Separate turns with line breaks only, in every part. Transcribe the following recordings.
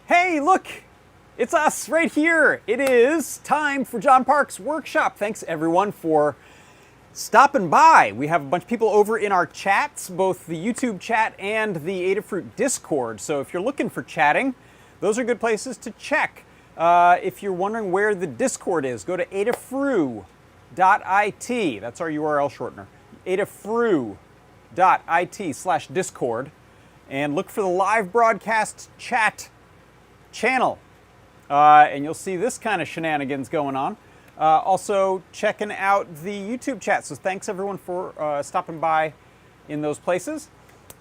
Hey, look! It's us right here. It is time for John Park's workshop. Thanks everyone for stopping by. We have a bunch of people over in our chats, both the YouTube chat and the Adafruit Discord. So if you're looking for chatting, those are good places to check. If you're wondering where the Discord is, go to adafruit.it. That's our URL shortener. adafruit.it/Discord. And look for the live broadcast chat channel. And you'll see this kind of shenanigans going on. Also checking out the YouTube chat. So thanks everyone for stopping by in those places.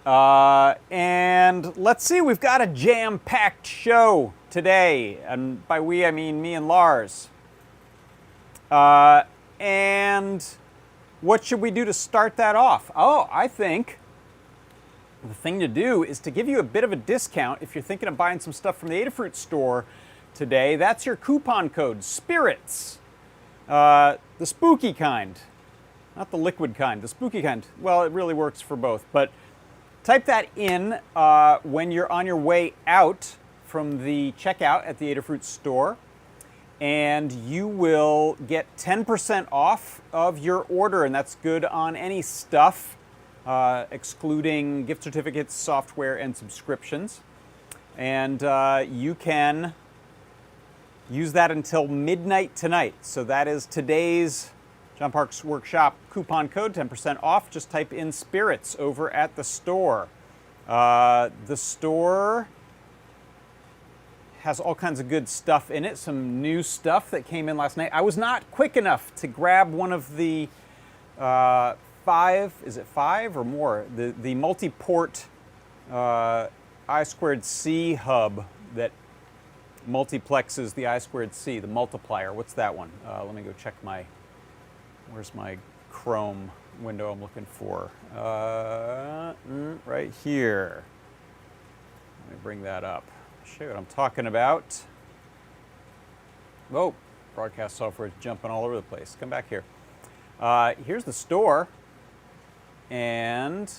And let's see, we've got a jam-packed show today. And by we, I mean me and Lars. And what should we do to start that off? Oh, I think the thing to do is to give you a bit of a discount if you're thinking of buying some stuff from the Adafruit store today. That's your coupon code, SPIRITS. The spooky kind, not the liquid kind, the spooky kind. Well, it really works for both, but type that in when you're on your way out from the checkout at the Adafruit store, and you will get 10% off of your order, and that's good on any stuff, excluding gift certificates, software, and subscriptions. And you can use that until midnight tonight. So that is today's John Park's Workshop coupon code, 10% off. Just type in SPIRITS over at the store. The store has all kinds of good stuff in it, some new stuff that came in last night. I was not quick enough to grab one of the is it five or more? The multi-port I2C hub that multiplexes the I2C, the multiplier. What's that one? Let me go check where's my Chrome window I'm looking for? Right here. Let me bring that up. Show you what I'm talking about. Oh, broadcast software is jumping all over the place. Come back here. Here's the store. And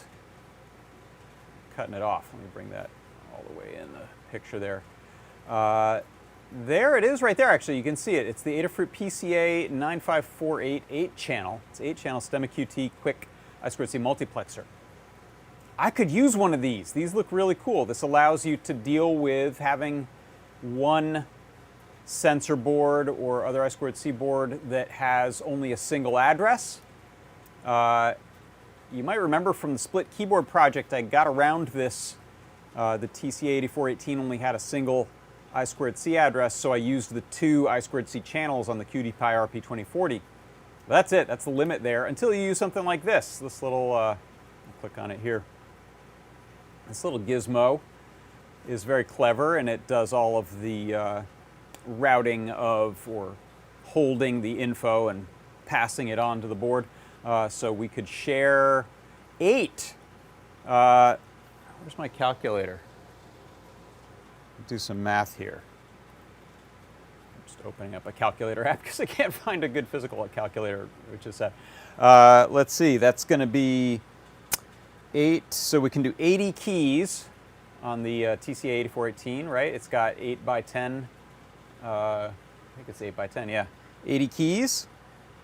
cutting it off. Let me bring that all the way in the picture there. There it is right there, actually. You can see it. It's the Adafruit PCA 95488 8-channel. It's 8-channel STEMMA QT quick I2C multiplexer. I could use one of these. These look really cool. This allows you to deal with having one sensor board or other I2C board that has only a single address. You might remember from the split keyboard project, I got around this. The TCA 8418 only had a single I2C address, so I used the two I2C channels on the QT Py RP2040. That's it. That's the limit there until you use something like this. This little, I'll click on it here. This little gizmo is very clever, and it does all of the routing of or holding the info and passing it on to the board. So we could share 8. Where's my calculator? Do some math here. I'm just opening up a calculator app because I can't find a good physical calculator, which is sad. Let's see, that's going to be 8, so we can do 80 keys on the TCA 8418, right? It's got 8 by 10, I think it's 8 by 10, yeah. 80 keys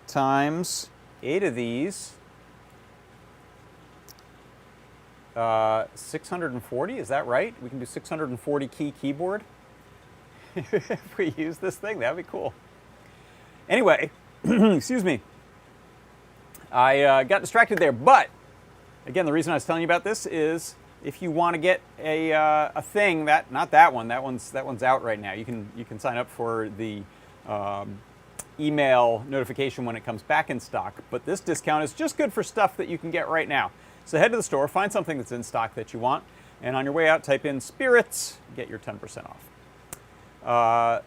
times 8 of these, 640, is that right? We can do 640 key keyboard. If we use this thing, that'd be cool. Anyway, excuse me. I got distracted there, but again, the reason I was telling you about this is if you want to get a thing not that one's out right now. You can sign up for the email notification when it comes back in stock. But this discount is just good for stuff that you can get right now. So head to the store, find something that's in stock that you want, and on your way out, type in spirits, get your 10% off.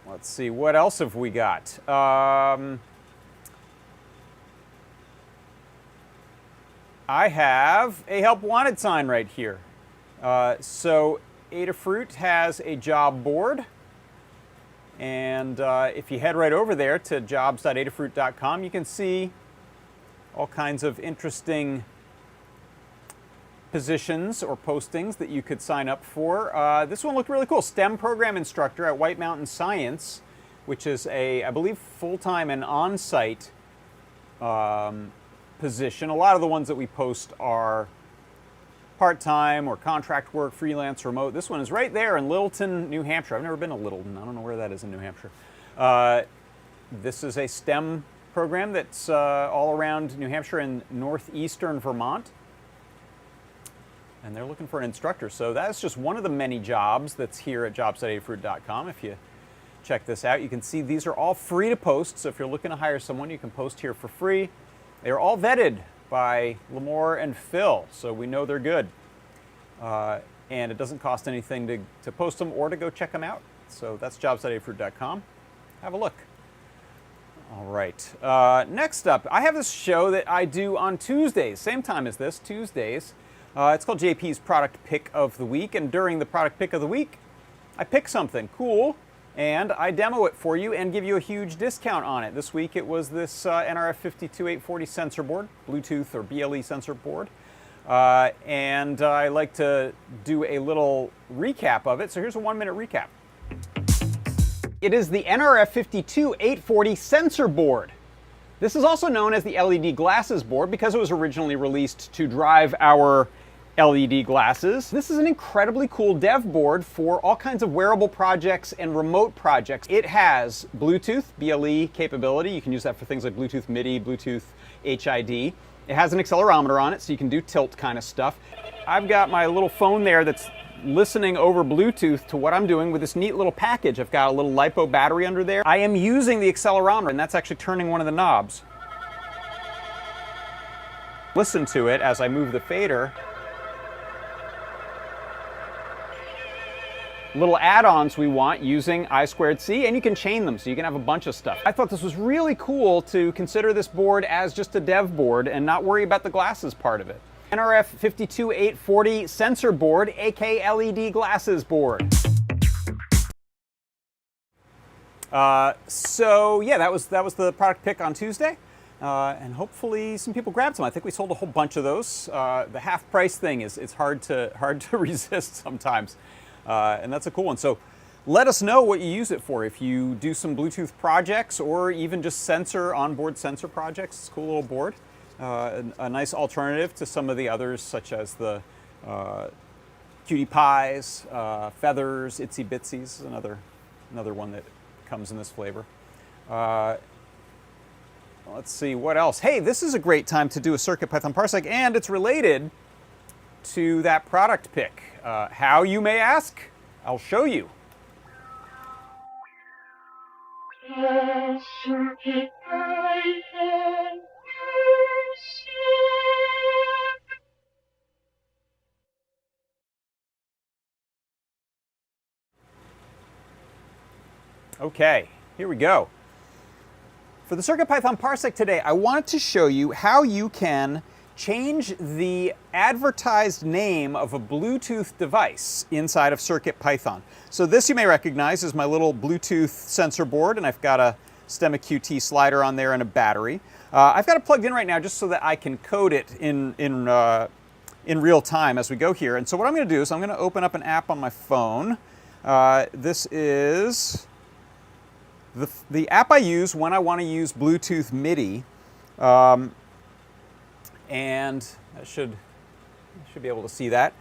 Let's see, what else have we got? I have a help wanted sign right here. So Adafruit has a job board, and if you head right over there to jobs.adafruit.com, you can see all kinds of interesting positions or postings that you could sign up for. This one looked really cool. STEM program instructor at White Mountain Science, which is I believe, full-time and on-site position. A lot of the ones that we post are part-time or contract work, freelance, remote. This one is right there in Littleton, New Hampshire. I've never been to Littleton. I don't know where that is in New Hampshire. This is a STEM program that's all around New Hampshire and northeastern Vermont. And they're looking for an instructor. So that's just one of the many jobs that's here at jobs.adafruit.com. If you check this out, you can see these are all free to post. So if you're looking to hire someone, you can post here for free. They are all vetted by Lamore and Phil, so we know they're good. And it doesn't cost anything to post them or to go check them out. So that's jobs.adafruit.com. Have a look. All right. Next up, I have this show that I do on Tuesdays, same time as this, Tuesdays. It's called JP's Product Pick of the Week, and during the Product Pick of the Week, I pick something cool, and I demo it for you and give you a huge discount on it. This week it was this NRF 52840 sensor board, Bluetooth or BLE sensor board. And I like to do a little recap of it, so here's a 1-minute recap. It is the NRF 52840 sensor board. This is also known as the LED glasses board because it was originally released to drive our LED glasses. This is an incredibly cool dev board for all kinds of wearable projects and remote projects. It has Bluetooth, BLE capability. You can use that for things like Bluetooth MIDI, Bluetooth HID. It has an accelerometer on it, so you can do tilt kind of stuff. I've got my little phone there that's listening over Bluetooth to what I'm doing with this neat little package. I've got a little LiPo battery under there. I am using the accelerometer, and that's actually turning one of the knobs. Listen to it as I move the fader. Little add-ons we want using I2C, and you can chain them, so you can have a bunch of stuff. I thought this was really cool to consider this board as just a dev board and not worry about the glasses part of it. NRF 52840 sensor board, aka LED glasses board. So yeah, that was the product pick on Tuesday, and hopefully some people grabbed some. I think we sold a whole bunch of those. The half price thing it's hard to resist sometimes. And that's a cool one. So let us know what you use it for. If you do some Bluetooth projects or even just onboard sensor projects, it's a cool little board. A nice alternative to some of the others, such as the Cutie Pies, Feathers, Itsy Bitsies, another one that comes in this flavor. Let's see, what else? Hey, this is a great time to do a CircuitPython Parsec, and it's related to that product pick. How, you may ask? I'll show you. Okay, here we go. For the CircuitPython Parsec today, I wanted to show you how you can change the advertised name of a Bluetooth device inside of CircuitPython. So this you may recognize is my little Bluetooth sensor board, and I've got a STEMMA QT slider on there and a battery. I've got it plugged in right now just so that I can code it in real time as we go here. And so what I'm going to do is I'm going to open up an app on my phone. This is the app I use when I want to use Bluetooth MIDI, and I should be able to see that.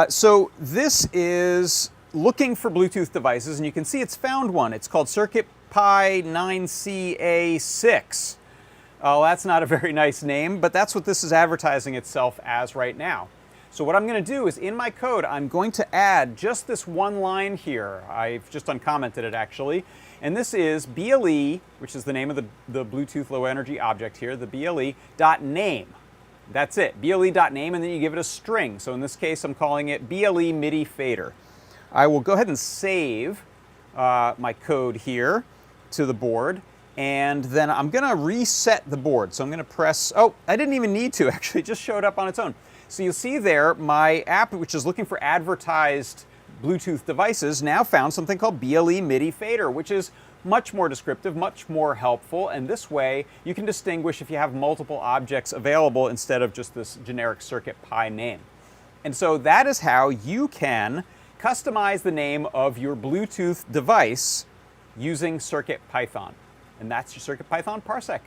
So this is looking for Bluetooth devices, and you can see it's found one. It's called CircuitPy 9CA6. Oh, that's not a very nice name, but that's what this is advertising itself as right now. So what I'm going to do is in my code, I'm going to add just this one line here. I've just uncommented it actually. And this is BLE, which is the name of the Bluetooth low energy object here, the BLE.name. That's it, BLE.name, and then you give it a string. So in this case, I'm calling it BLE MIDI fader. I will go ahead and save my code here to the board. And then I'm going to reset the board. So I'm going to press, oh, I didn't even need to, actually, it just showed up on its own. So you'll see there, my app, which is looking for advertised Bluetooth devices, now found something called BLE MIDI fader, which is much more descriptive, much more helpful. And this way, you can distinguish if you have multiple objects available instead of just this generic CircuitPy name. And so that is how you can customize the name of your Bluetooth device using CircuitPython. And that's your CircuitPython Parsec.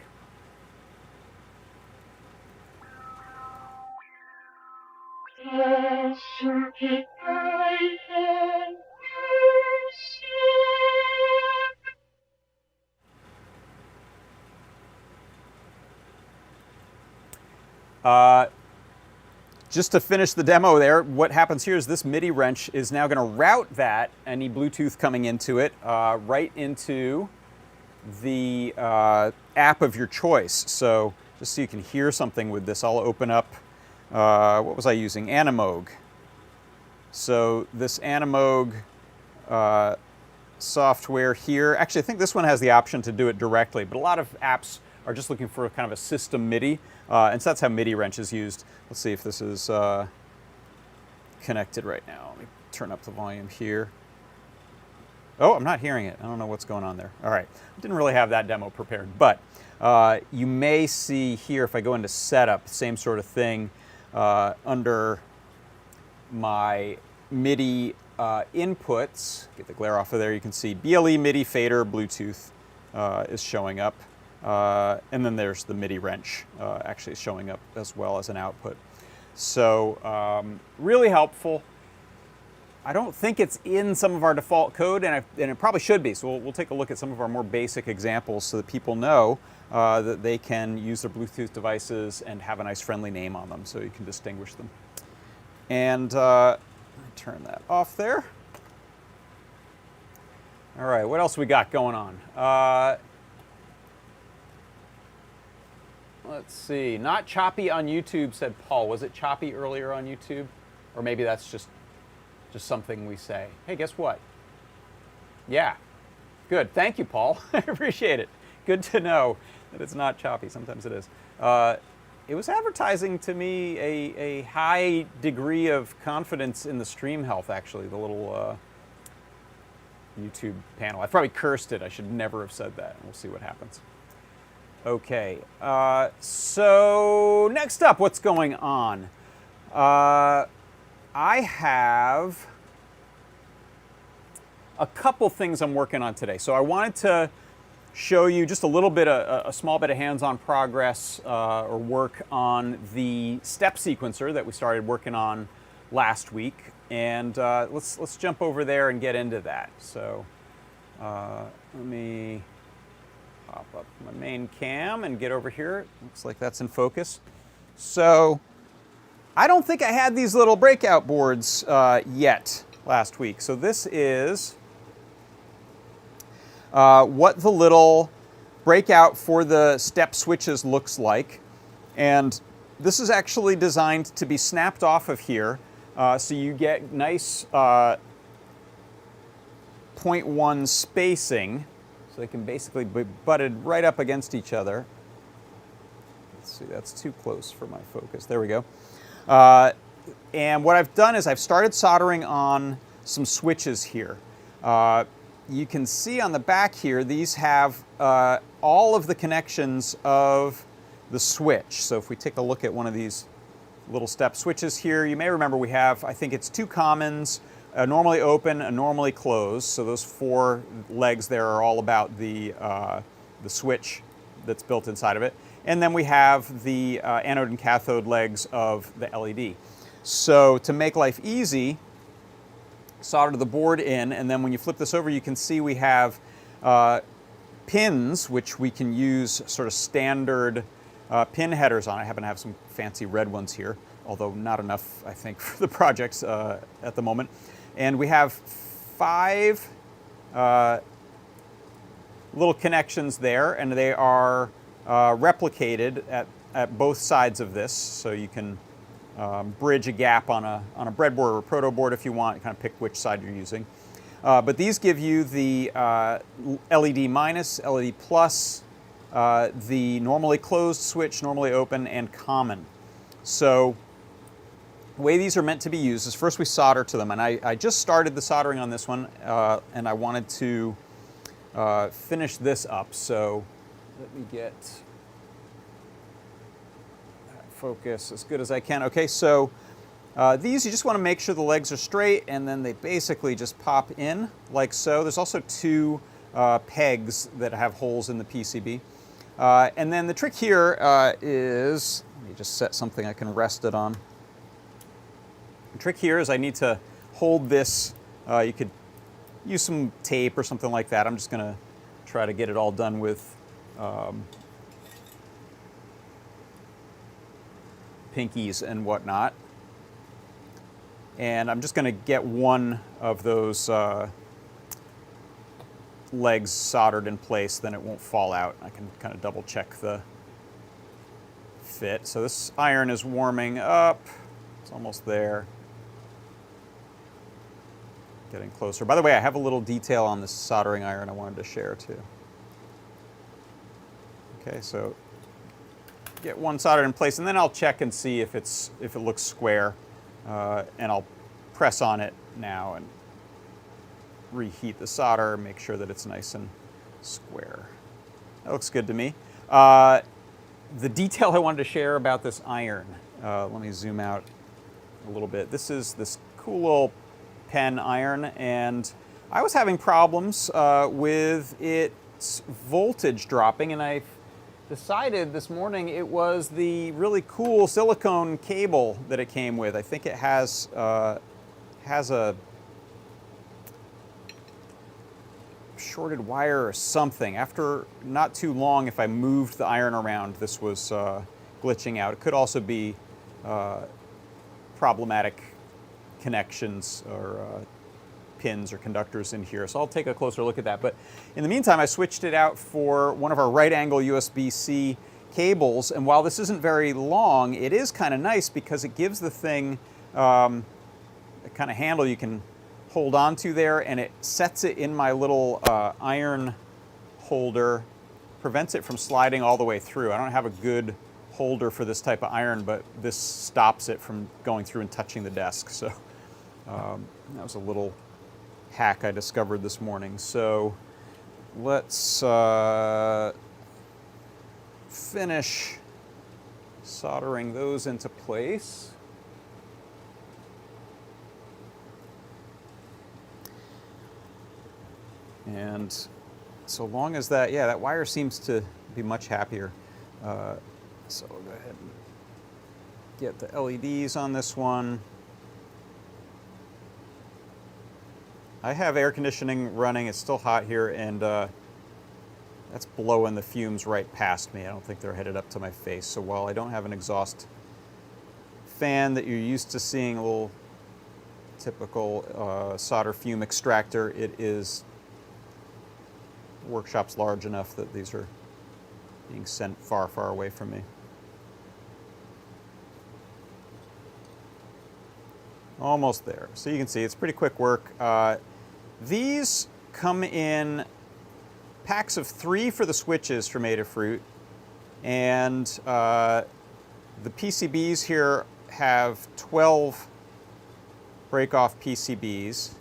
Just to finish the demo there, what happens here is this MIDI wrench is now going to route that, any Bluetooth coming into it, right into the app of your choice. So just so you can hear something with this, I'll open up, what was I using? Animoog. So this Animoog software here, actually I think this one has the option to do it directly, but a lot of apps are just looking for kind of a system MIDI, and so that's how MIDI wrench is used. Let's see if this is connected right now. Let me turn up the volume here. Oh, I'm not hearing it. I don't know what's going on there. All right, didn't really have that demo prepared, but you may see here if I go into setup, same sort of thing under my MIDI inputs. Get the glare off of there. You can see BLE MIDI fader Bluetooth is showing up, and then there's the MIDI wrench actually showing up as well as an output. So really helpful. I don't think it's in some of our default code, and it probably should be. So we'll take a look at some of our more basic examples so that people know that they can use their Bluetooth devices and have a nice friendly name on them so you can distinguish them. And turn that off there. All right, what else we got going on? Let's see. Not choppy on YouTube, said Paul. Was it choppy earlier on YouTube? Or maybe that's just something we say. Hey, guess what? Yeah. Good. Thank you, Paul. I appreciate it. Good to know that it's not choppy. Sometimes it is. It was advertising to me a high degree of confidence in the stream health, actually, the little YouTube panel. I probably cursed it. I should never have said that. We'll see what happens. Okay. So next up, what's going on? I have a couple things I'm working on today. So I wanted to show you just a little bit, a small bit of hands-on progress or work on the step sequencer that we started working on last week. And let's jump over there and get into that. So let me pop up my main cam and get over here. Looks like that's in focus. So I don't think I had these little breakout boards yet last week. So this is what the little breakout for the step switches looks like. And this is actually designed to be snapped off of here so you get nice 0.1 spacing, so they can basically be butted right up against each other. Let's see, that's too close for my focus. There we go. And what I've done is I've started soldering on some switches here. You can see on the back here, these have all of the connections of the switch. So if we take a look at one of these little step switches here, you may remember we have, I think it's two commons, a normally open, a normally closed. So those 4 legs there are all about the switch that's built inside of it. And then we have the anode and cathode legs of the LED. So to make life easy, solder the board in, and then when you flip this over, you can see we have pins, which we can use sort of standard pin headers on. I happen to have some fancy red ones here, although not enough, I think, for the projects at the moment. And we have 5 little connections there, and they are replicated at both sides of this, so you can bridge a gap on a breadboard or a proto board if you want, kind of pick which side you're using. But these give you the LED minus, LED plus, the normally closed switch, normally open, and common. So the way these are meant to be used is first we solder to them, and I just started the soldering on this one, and I wanted to finish this up. So let me get focus as good as I can. Okay, so these you just want to make sure the legs are straight, and then they basically just pop in like so. There's also 2 pegs that have holes in the PCB. And then the trick here is, let me just set something I can rest it on. The trick here is I need to hold this. You could use some tape or something like that. I'm just going to try to get it all done with pinkies and whatnot. And I'm just going to get one of those legs soldered in place, then it won't fall out. I can kind of double check the fit. So this iron is warming up. It's almost there. Getting closer. By the way, I have a little detail on this soldering iron I wanted to share too. Okay, so get one soldered in place, and then I'll check and see if it looks square, and I'll press on it now and reheat the solder, make sure that it's nice and square. That looks good to me. The detail I wanted to share about this iron, let me zoom out a little bit. This is this cool little pen iron, and I was having problems with its voltage dropping, and I decided this morning it was the really cool silicone cable that it came with. I think it has a shorted wire or something. After not too long, if I moved the iron around, this was glitching out. It could also be problematic connections or pins or conductors in here. So I'll take a closer look at that. But in the meantime, I switched it out for one of our right angle USB-C cables. And while this isn't very long, it is kind of nice because it gives the thing a kind of handle you can hold on to there, and it sets it in my little iron holder, prevents it from sliding all the way through. I don't have a good holder for this type of iron, but this stops it from going through and touching the desk. So that was a little hack I discovered this morning. So let's finish soldering those into place. And so long as that, yeah, that wire seems to be much happier. So we'll go ahead and get the LEDs on this one. I have air conditioning running. It's still hot here, and that's blowing the fumes right past me. I don't think they're headed up to my face. So while I don't have an exhaust fan that you're used to seeing, a little typical solder fume extractor, it is, the workshop's large enough that these are being sent far, far away from me. Almost there. So you can see it's pretty quick work. These come in packs of 3 for the switches from Adafruit, and the PCBs here have 12 break-off PCBs.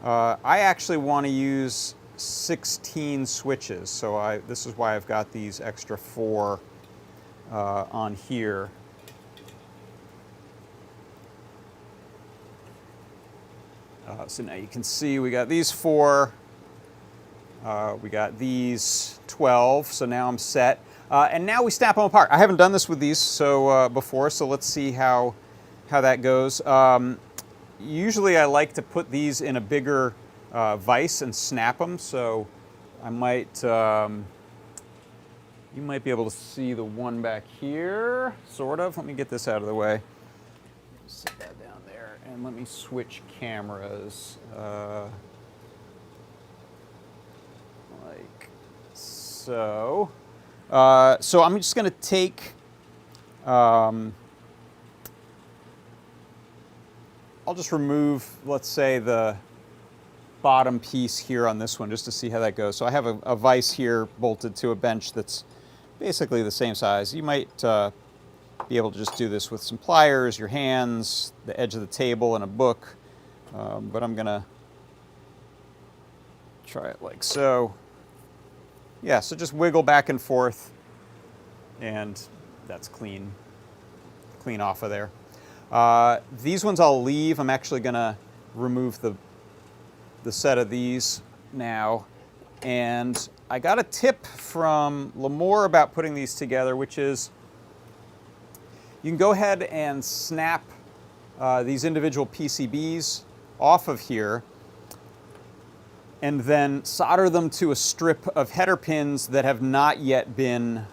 I actually want to use 16 switches, so this is why I've got these extra 4 on here. So now you can see we got these 4, we got these 12, so now I'm set. And now we snap them apart. I haven't done this with these before, so let's see how that goes. Usually I like to put these in a bigger vise and snap them, so I might, you might be able to see the one back here, sort of. Let me get this out of the way. Set that down there, and let me switch cameras. Like so. So I'm just going to take, I'll just remove, let's say, the bottom piece here on this one just to see how that goes. So I have a vise here bolted to a bench that's basically the same size. You might be able to just do this with some pliers, your hands, the edge of the table, and a book. But I'm going to try it like so. Yeah, so just wiggle back and forth, and that's clean off of there. These ones I'll leave. I'm actually going to remove the set of these now. And I got a tip from Lamore about putting these together, which is you can go ahead and snap these individual PCBs off of here and then solder them to a strip of header pins that have not yet been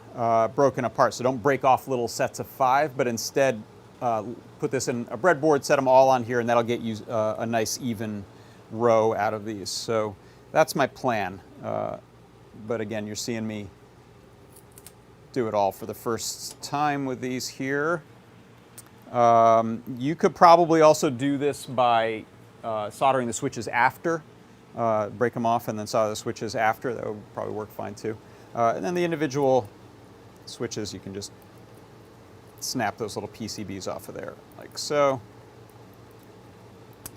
broken apart. So don't break off little sets of 5, but instead put this in a breadboard, set them all on here, and that'll get you a nice even row out of these. So that's my plan. But again, you're seeing me do it all for the first time with these here. You could probably also do this by soldering the switches after. Break them off and then solder the switches after. That would probably work fine too. And then the individual switches, you can just snap those little PCBs off of there, like so.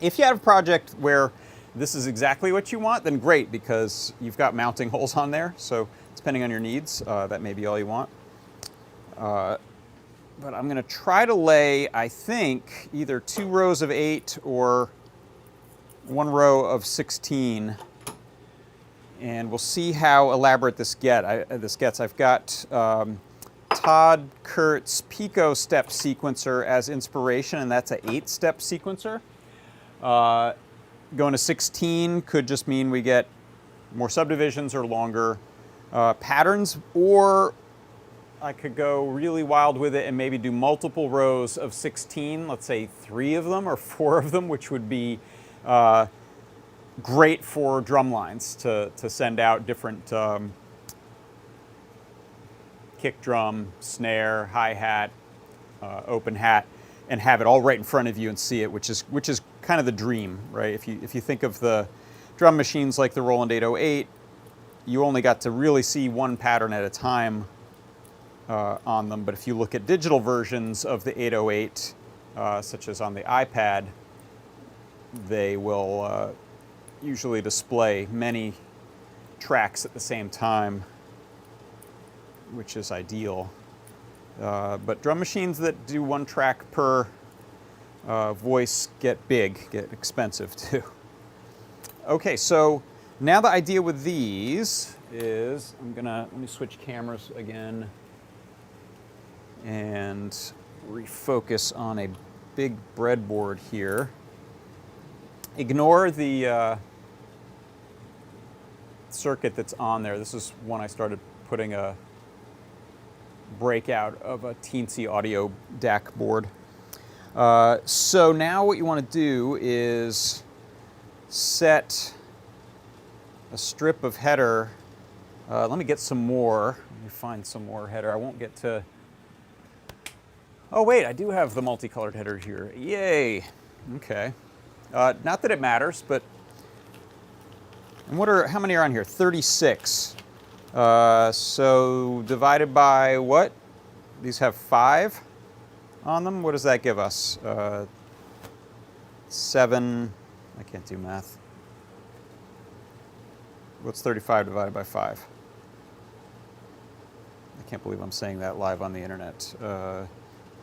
If you have a project where this is exactly what you want, then great, because you've got mounting holes on there. So depending on your needs, that may be all you want. But I'm going to try to lay, I think, either 2 rows of 8 or 1 row of 16. And we'll see how elaborate this gets. I've got Todd Kurt's Pico step sequencer as inspiration, and that's an 8-step sequencer. Going to 16 could just mean we get more subdivisions or longer patterns, or I could go really wild with it and maybe do multiple rows of 16, let's say 3 of them or 4 of them, which would be great for drum lines to send out different kick drum, snare, hi-hat, open hat, and have it all right in front of you and see it, which is kind of the dream, right? If you think of the drum machines like the Roland 808, you only got to really see one pattern at a time on them. But if you look at digital versions of the 808, such as on the iPad, they will usually display many tracks at the same time, which is ideal. But drum machines that do 1 track per voice get expensive too. Okay, so now the idea with these is let me switch cameras again and refocus on a big breadboard here. Ignore the circuit that's on there. This is one I started putting a breakout of a teensy audio DAC board. So now what you want to do is set a strip of header. Let me get some more. Let me find some more header. I won't get to... Oh wait, I do have the multicolored header here. Yay! Okay. Not that it matters, but And how many are on here? 36. So divided by what? These have 5 on them. What does that give us? 7. I can't do math. What's 35 divided by 5? I can't believe I'm saying that live on the internet.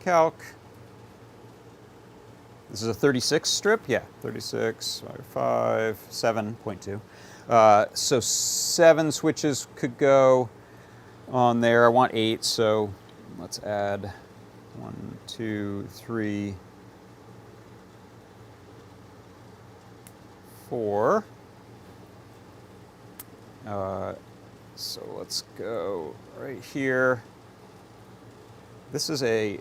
Calc. This is a 36 strip? Yeah, 36 by 5, 7.2. So 7 switches could go on there. I want 8, so let's add 1, 2, 3, 4. So let's go right here. This is I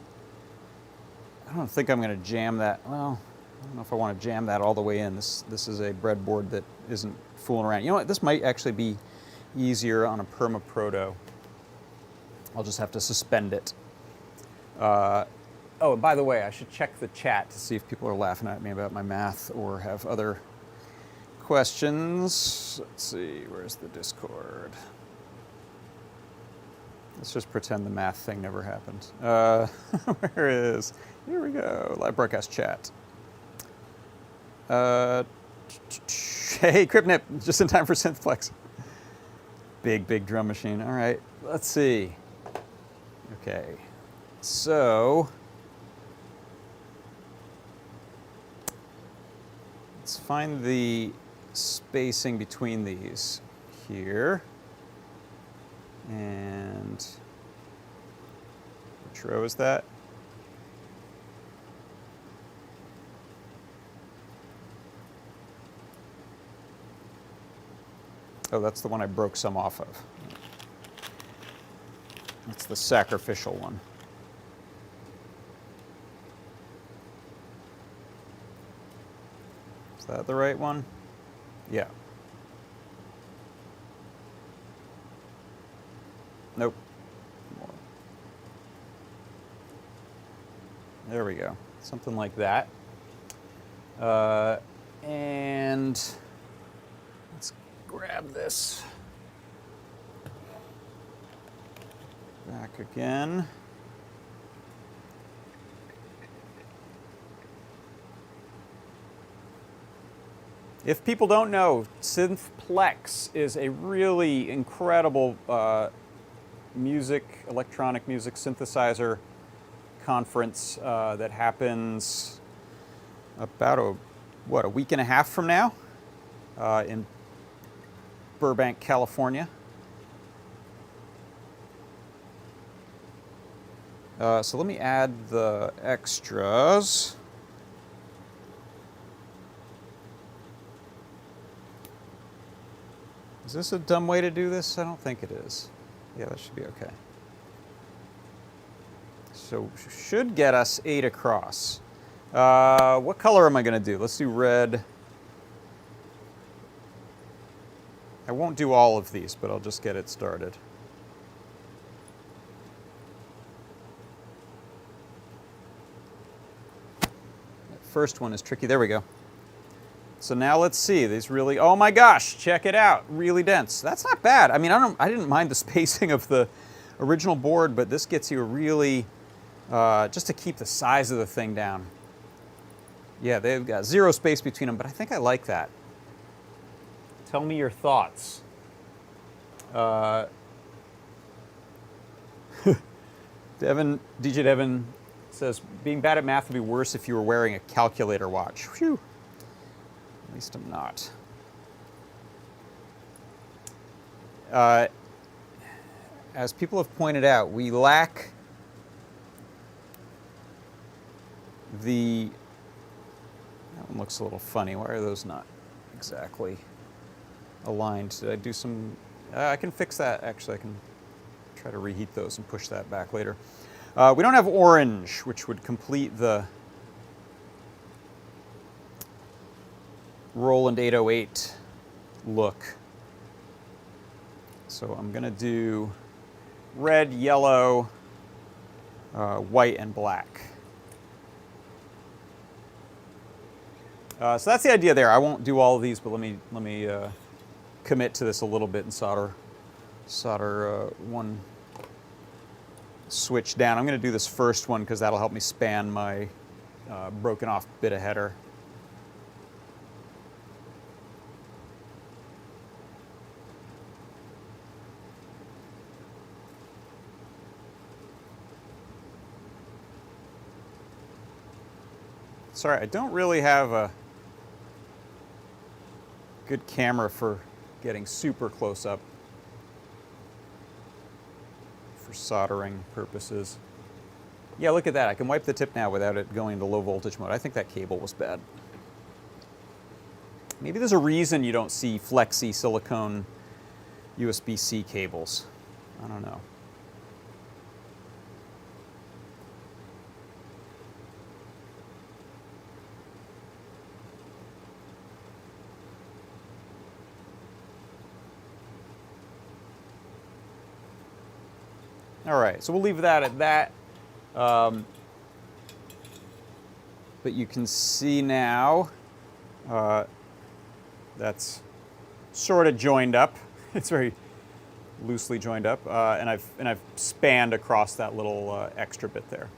don't think I'm going to jam that. Well, I don't know if I want to jam that all the way in. This is a breadboard that isn't fooling around. You know what? This might actually be easier on a perma-proto. I'll just have to suspend it. Oh, and by the way, I should check the chat to see if people are laughing at me about my math or have other questions. Let's see, where's the Discord? Let's just pretend the math thing never happened. Where is? Here we go. Live broadcast chat. Hey, Cryptnip, just in time for Synthplex. Big drum machine. All right, let's see. Okay, so let's find the spacing between these here. And which row is that? Oh, that's the one I broke some off of. That's the sacrificial one. Is that the right one? Yeah. Nope. More. There we go. Something like that. And let's grab this back again. If people don't know, Synthplex is a really incredible electronic music synthesizer conference that happens about a week and a half from now in Burbank, California. So let me add the extras. Is this a dumb way to do this? I don't think it is. Yeah, that should be okay. So should get us 8 across. What color am I going to do? Let's do red. I won't do all of these, but I'll just get it started. That first one is tricky. There we go. So now let's see. These really, oh my gosh, check it out. Really dense. That's not bad. I mean, I didn't mind the spacing of the original board, but this gets you a really, just to keep the size of the thing down. Yeah, they've got 0 space between them, but I think I like that. Tell me your thoughts. DJ Devin says, being bad at math would be worse if you were wearing a calculator watch. Whew. At least I'm not. As people have pointed out, we lack the... That one looks a little funny. Why are those not exactly aligned? Did I do some... I can fix that, actually. I can try to reheat those and push that back later. We don't have orange, which would complete the Roland 808 look. So I'm going to do red, yellow, white, and black. So that's the idea there. I won't do all of these, but let me commit to this a little bit and solder one switch down. I'm going to do this first one because that'll help me span my broken off bit of header. Sorry, I don't really have a good camera for getting super close up for soldering purposes. Yeah, look at that. I can wipe the tip now without it going into low voltage mode. I think that cable was bad. Maybe there's a reason you don't see flexi silicone USB-C cables. I don't know. All right, so we'll leave that at that. But you can see now that's sort of joined up. It's very loosely joined up, and I've spanned across that little extra bit there.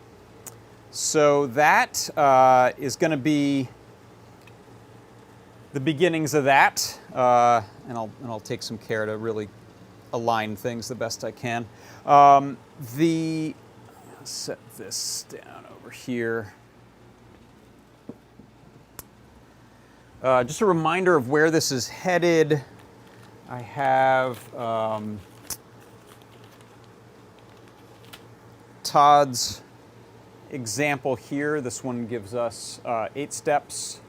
So that is going to be the beginnings of that, and I'll take some care to really align things the best I can. I'll set this down over here. Just a reminder of where this is headed. I have Todd's example here. This one gives us 8 steps.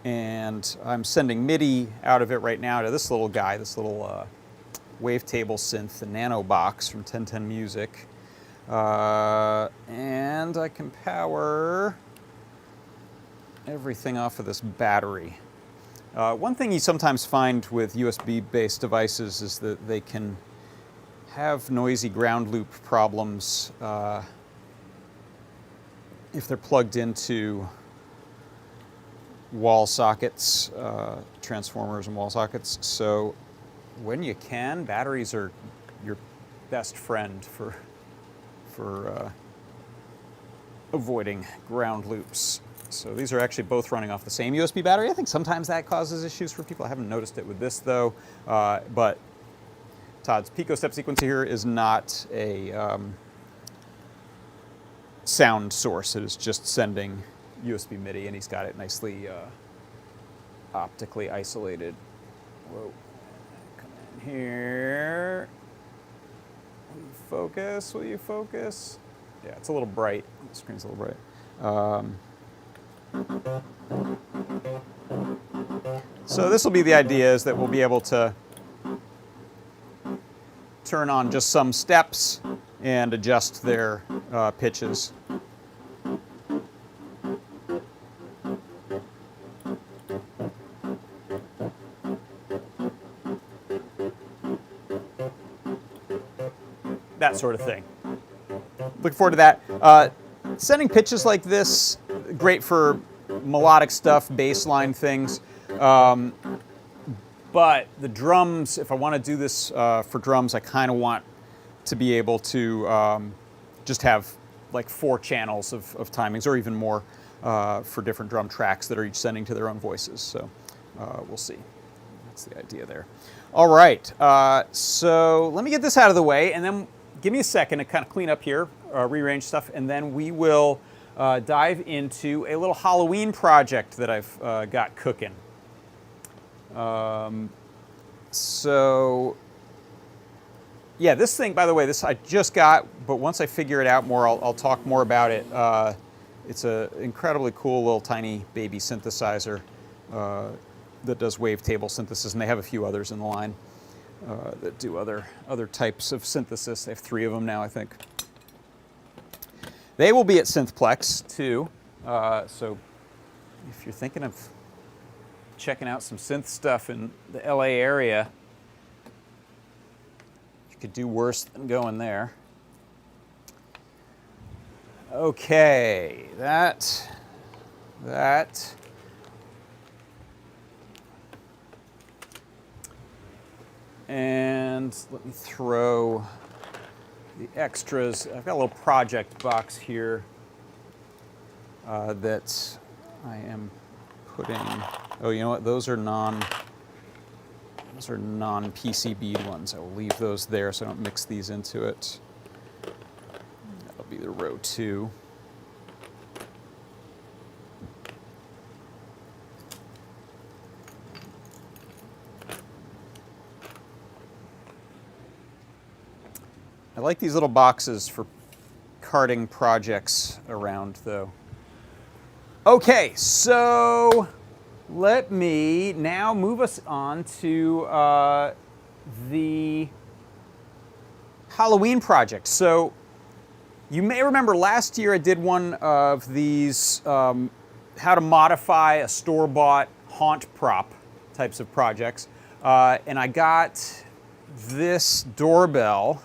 And I'm sending MIDI out of it right now to this little guy, this little wavetable synth, the Nano Box from 1010 Music. And I can power everything off of this battery. One thing you sometimes find with USB-based devices is that they can have noisy ground loop problems if they're plugged into wall sockets, transformers and wall sockets. So when you can, batteries are your best friend for avoiding ground loops. So these are actually both running off the same USB battery. I think sometimes that causes issues for people. I haven't noticed it with this though, but Todd's pico step sequencer here is not a sound source. It is just sending USB MIDI, and he's got it nicely optically isolated. Whoa. Come in here. Will you focus? Will you focus? Yeah, it's a little bright. The screen's a little bright. So this will be the idea, is that we'll be able to turn on just some steps and adjust their pitches. That sort of thing. Looking forward to that. Sending pitches like this, great for melodic stuff, bass line things. But the drums, if I want to do this for drums, I kind of want to be able to just have like 4 channels of timings, or even more, for different drum tracks that are each sending to their own voices. So we'll see. That's the idea there. All right, so let me get this out of the way, and then give me a second to kind of clean up here, rearrange stuff, and then we will dive into a little Halloween project that I've got cooking. So, yeah, this thing, by the way, this I just got, but once I figure it out more, I'll talk more about it. It's an incredibly cool little tiny baby synthesizer that does wavetable synthesis, and they have a few others in the line that do other types of synthesis. They have 3 of them now, I think. They will be at Synthplex too, so if you're thinking of checking out some synth stuff in the LA area, you could do worse than going there. Okay, that And let me throw the extras. I've got a little project box here that I am putting. Oh, you know what? Those are non-PCB ones. I will leave those there so I don't mix these into it. That'll be the row 2. I like these little boxes for carting projects around, though. Okay, so let me now move us on to the Halloween project. So you may remember last year I did one of these how to modify a store-bought haunt prop types of projects. And I got this doorbell.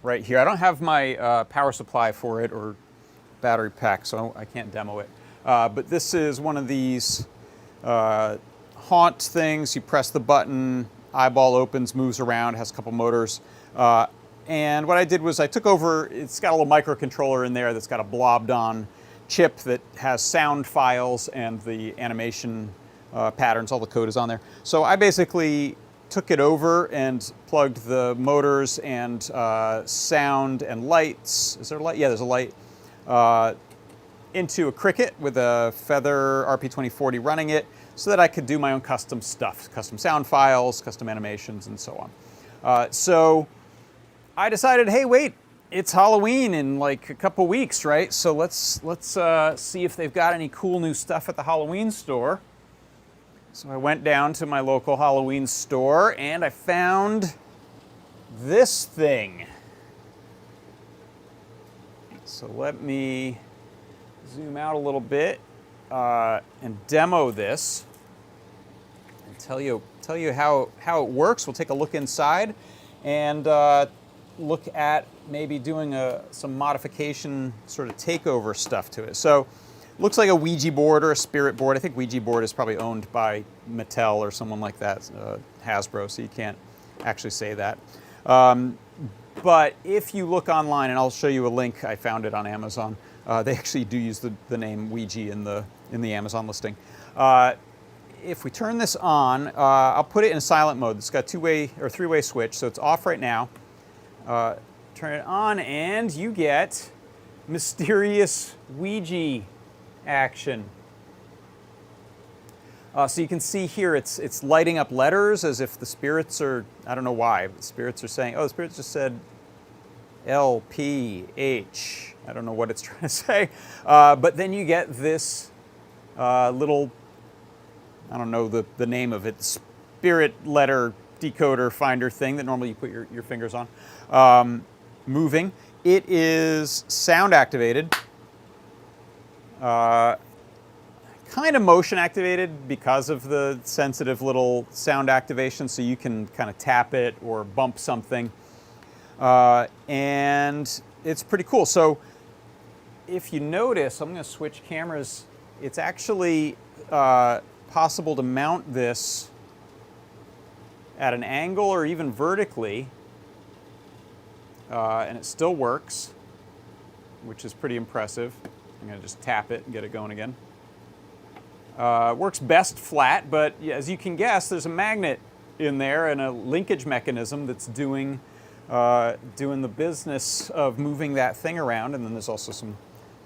Right here. I don't have my power supply for it or battery pack, so I can't demo it. But this is one of these haunt things. You press the button, eyeball opens, moves around, has a couple motors. And what I did was I took over, it's got a little microcontroller in there that's got a blobbed-on chip that has sound files and the animation patterns, all the code is on there. So I basically took it over and plugged the motors and sound and lights. Is there a light? Yeah, there's a light. Into a Cricut with a Feather RP2040 running it so that I could do my own custom stuff, custom sound files, custom animations, and so on. So I decided, hey, wait, it's Halloween in like a couple weeks, right? So let's see if they've got any cool new stuff at the Halloween store. So I went down to my local Halloween store and I found this thing. So let me zoom out a little bit and demo this and tell you how it works. We'll take a look inside and look at maybe doing some modification sort of takeover stuff to it. So looks like a Ouija board or a spirit board. I think Ouija board is probably owned by Mattel or someone like that, Hasbro, so you can't actually say that. But if you look online, and I'll show you a link, I found it on Amazon. They actually do use the name Ouija in the Amazon listing. If we turn this on, I'll put it in silent mode. It's got a two-way or three-way switch, so it's off right now. Turn it on, and you get mysterious Ouija action. So you can see here it's lighting up letters as if the spirits are, I don't know why, but the spirits are saying, oh, the spirits just said LPH. I don't know what it's trying to say. But then you get this little, I don't know the name of it, spirit letter decoder finder thing that normally you put your fingers on, moving. It is sound activated. Kind of motion activated because of the sensitive little sound activation, so you can kind of tap it or bump something. And it's pretty cool. So if you notice, I'm going to switch cameras. It's actually possible to mount this at an angle or even vertically, and it still works, which is pretty impressive. I'm going to just tap it and get it going again. Works best flat, but as you can guess, there's a magnet in there and a linkage mechanism that's doing the business of moving that thing around. And then there's also some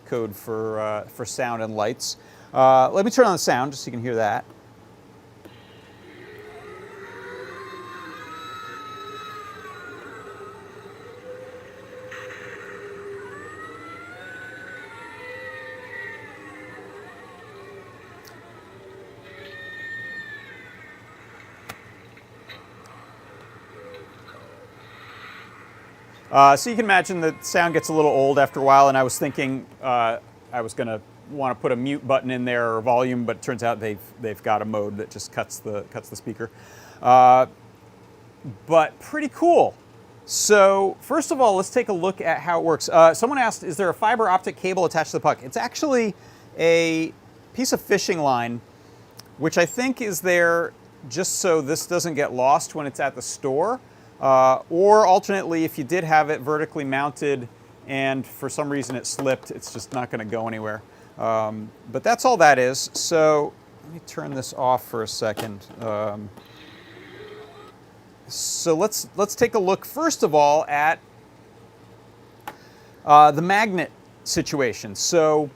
code for sound and lights. Let me turn on the sound just so you can hear that. So you can imagine the sound gets a little old after a while, and I was thinking I was going to want to put a mute button in there or volume, but it turns out they've got a mode that just cuts the speaker. But pretty cool. So first of all, let's take a look at how it works. Someone asked, is there a fiber optic cable attached to the puck? It's actually a piece of fishing line, which I think is there just so this doesn't get lost when it's at the store, or alternately, if you did have it vertically mounted and for some reason it slipped, it's just not going to go anywhere. But that's all that is. So let me turn this off for a second. So let's take a look first of all at the magnet situation. So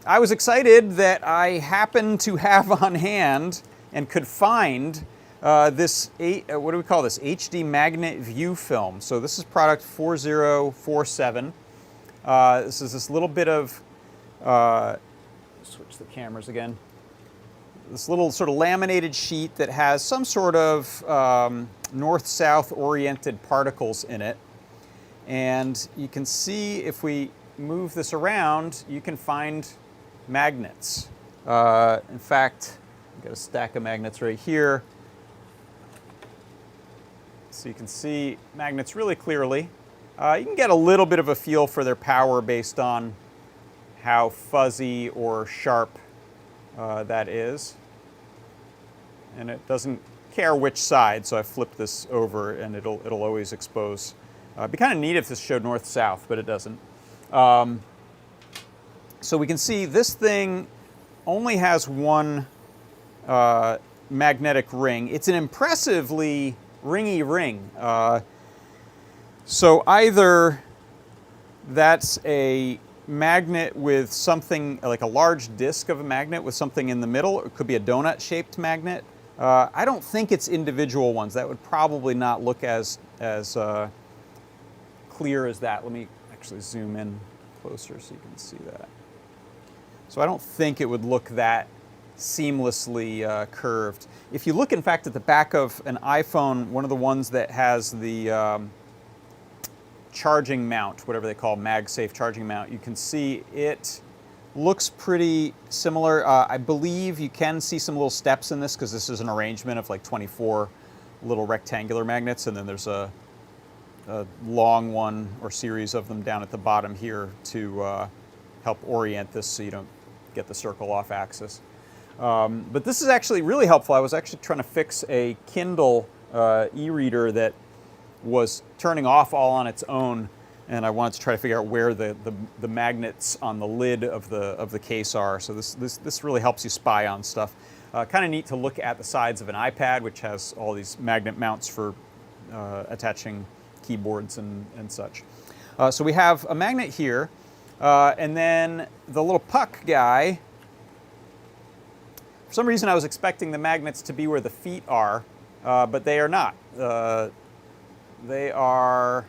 I was excited that I happened to have on hand and could find this, what do we call this? HD magnet view film. So this is product 4047. This is this little bit of, switch the cameras again. This little sort of laminated sheet that has some sort of north-south oriented particles in it. And you can see if we move this around, you can find magnets. In fact, I've got a stack of magnets right here. So you can see magnets really clearly. You can get a little bit of a feel for their power based on how fuzzy or sharp that is. And it doesn't care which side, so I flipped this over and it'll always expose. It'd be kind of neat if this showed north-south, but it doesn't. So we can see this thing only has one magnetic ring. It's an impressively ringy ring. So either that's a magnet with something like a large disc of a magnet with something in the middle. It could be a donut-shaped magnet. I don't think it's individual ones. That would probably not look as clear as that. Let me actually zoom in closer so you can see that. So I don't think it would look that seamlessly curved. If you look, in fact, at the back of an iPhone, one of the ones that has the charging mount, whatever they call MagSafe charging mount, you can see it looks pretty similar. I believe you can see some little steps in this because this is an arrangement of like 24 little rectangular magnets, and then there's a long one or series of them down at the bottom here to help orient this so you don't get the circle off axis. But this is actually really helpful. I was actually trying to fix a Kindle e-reader that was turning off all on its own, and I wanted to try to figure out where the magnets on the lid of the case are. So this really helps you spy on stuff. Kind of neat to look at the sides of an iPad, which has all these magnet mounts for attaching keyboards and such. So we have a magnet here, and then the little puck guy. For some reason I was expecting the magnets to be where the feet are, but they are not. They are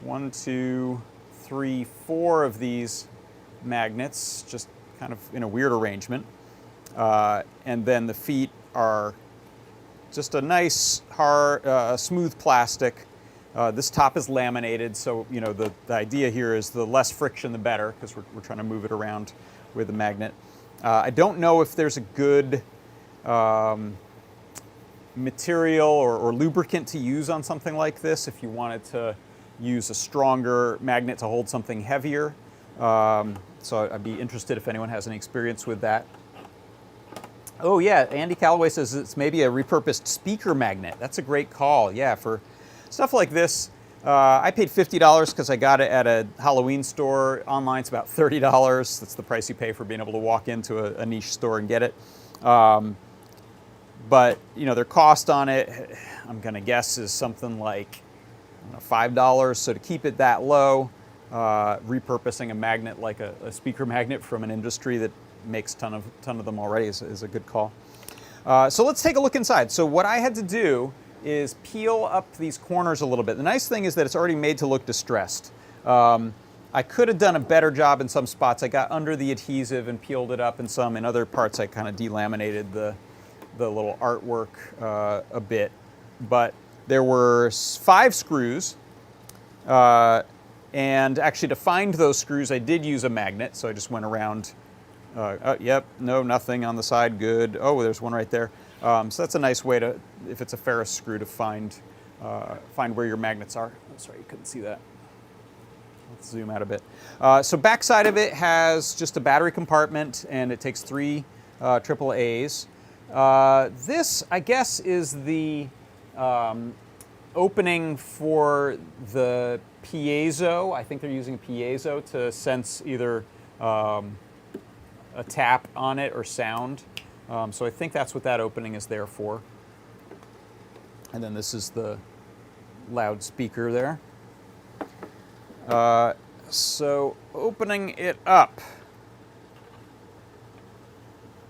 1, 2, 3, 4 of these magnets, just kind of in a weird arrangement. And then the feet are just a nice, hard, smooth plastic. This top is laminated, so you know the idea here is the less friction the better, because we're trying to move it around with a magnet. I don't know if there's a good material or lubricant to use on something like this if you wanted to use a stronger magnet to hold something heavier. So I'd be interested if anyone has any experience with that. Oh yeah, Andy Calloway says it's maybe a repurposed speaker magnet. That's a great call. Yeah, for stuff like this, I paid $50 because I got it at a Halloween store. Online, it's about $30. That's the price you pay for being able to walk into a niche store and get it. But you know, their cost on it, I'm going to guess, is something like $5. So to keep it that low, repurposing a magnet like a speaker magnet from an industry that makes ton of them already is a good call. So let's take a look inside. So what I had to do is peel up these corners a little bit. The nice thing is that it's already made to look distressed. I could have done a better job in some spots. I got under the adhesive and peeled it up, and some in other parts I kind of delaminated the little artwork a bit. But there were 5 screws, and actually to find those screws I did use a magnet, so I just went around. Oh, yep, no, nothing on the side, good. Oh, there's one right there. So that's a nice way to, if it's a ferrous screw, to find where your magnets are. Oh, sorry, you couldn't see that. Let's zoom out a bit. So backside of it has just a battery compartment, and it takes 3 AAAs. This, I guess, is the opening for the piezo. I think they're using a piezo to sense either a tap on it or sound. So I think that's what that opening is there for. And then this is the loudspeaker there. So opening it up,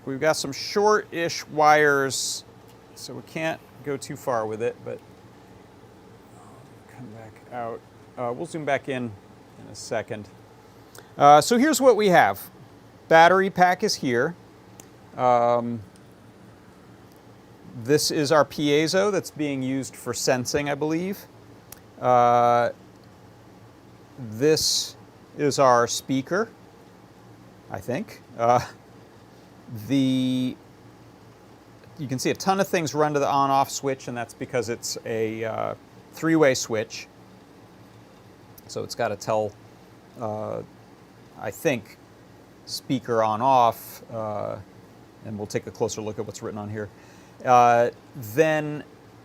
we've got some short-ish wires, so we can't go too far with it, but come back out. We'll zoom back in a second. So here's what we have. Battery pack is here. This is our piezo that's being used for sensing, I believe. This is our speaker, I think. You can see a ton of things run to the on-off switch, and that's because it's a 3-way switch. So it's got to tell, I think, speaker on-off, and we'll take a closer look at what's written on here. Then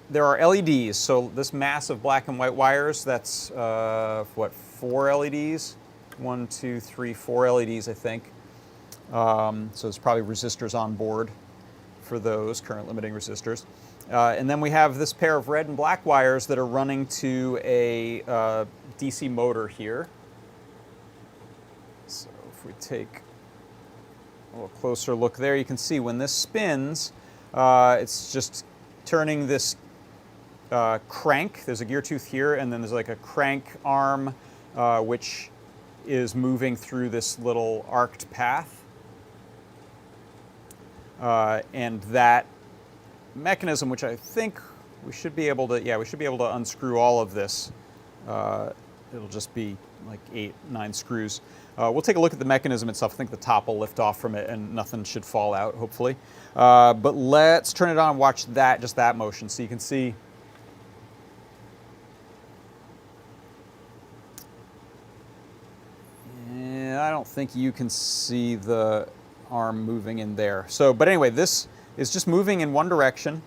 there are LEDs. So this mass of black and white wires, that's, 4 LEDs? 1, 2, 3, 4 LEDs, I think. So there's probably resistors on board for those, current limiting resistors. And then we have this pair of red and black wires that are running to a DC motor here. So if we take a little closer look there, you can see when this spins, it's just turning this crank. There's a gear tooth here, and then there's like a crank arm, which is moving through this little arced path. And that mechanism, which I think we should be able to, unscrew all of this. It'll just be like 8, 9 screws. We'll take a look at the mechanism itself. I think the top will lift off from it and nothing should fall out, hopefully. But let's turn it on and watch that, just that motion, so you can see. I don't think you can see the arm moving in there. So, but anyway, this is just moving in one direction,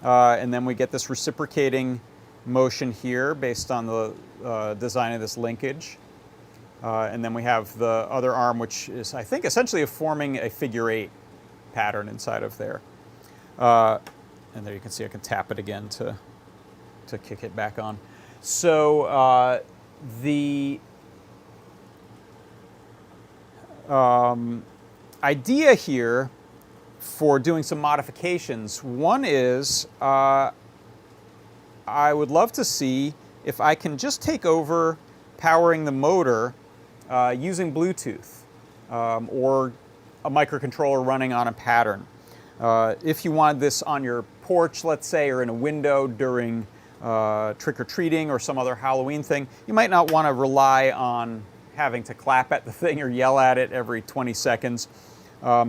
and then we get this reciprocating motion here based on the design of this linkage. And then we have the other arm, which is, I think, essentially forming a figure 8 pattern inside of there. And there you can see I can tap it again to kick it back on. So the idea here for doing some modifications, one is I would love to see if I can just take over powering the motor using Bluetooth or a microcontroller running on a pattern. If you wanted this on your porch, let's say, or in a window during trick-or-treating or some other Halloween thing, you might not want to rely on having to clap at the thing or yell at it every 20 seconds.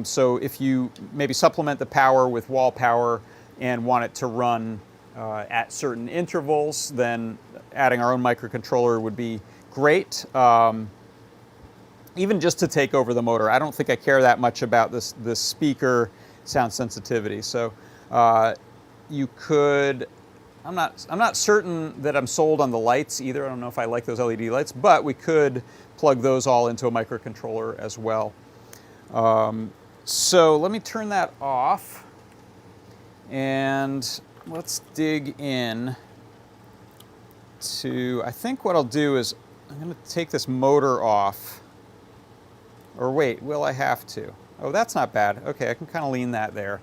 So if you maybe supplement the power with wall power and want it to run at certain intervals, then adding our own microcontroller would be great. Even just to take over the motor. I don't think I care that much about this speaker sound sensitivity. So you could, I'm not certain that I'm sold on the lights either. I don't know if I like those LED lights, but we could plug those all into a microcontroller as well. So let me turn that off, and let's dig in to, I think what I'll do is I'm going to take this motor off. Or wait, will I have to? Oh, that's not bad. Okay, I can kind of lean that there.